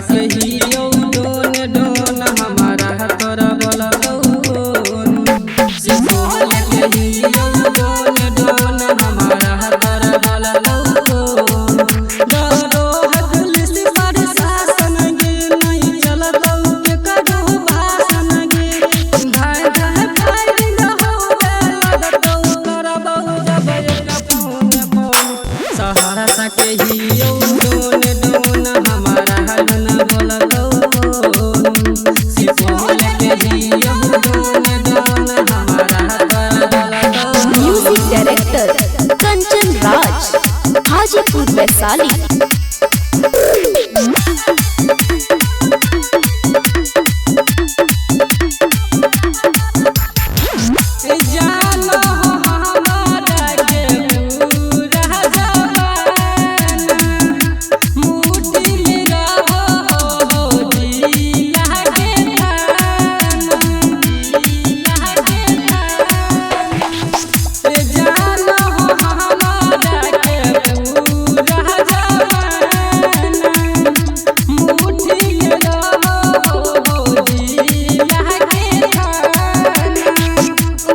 के हियो don don हमारा तोरा बोला डोन सुपौल के हियो डोन डोन हमारा तोरा बोला डोन डरो पुलिस प्रशासन गे नहीं चलतौ के करो भाषण गे धाय धाय फायरिंग होवे लगतौ करबौ जब एक फोन फोन सहरसा के हियो डोन डोन हमारा हलन बोलतौ सुपौल के हियो डोन डोन हमारा तोरा बोलतौ। Music director Kanchan Raj, Hajipur Vaishali. जानो हमारा के पूरा जमाना मुट्ठी में रहो जिया के थाना जिया के थाना जानो हमारा के पूरा जमाना मुट्ठी में रहो जिया के थाना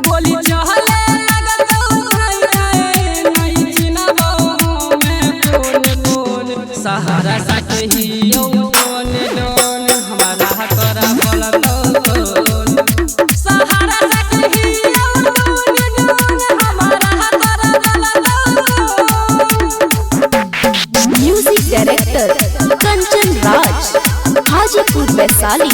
गोली चहले लगतौ हाय हाय नहीं चिनबौ हमें कोन कोन सहरसा के हियो डोन डोन हमारा तोरा बोलतौ सहरसा के हियो डोन डोन हमारा तोरा बोलतौ। Music director Kanchan Raj, Hajipur Vaishali.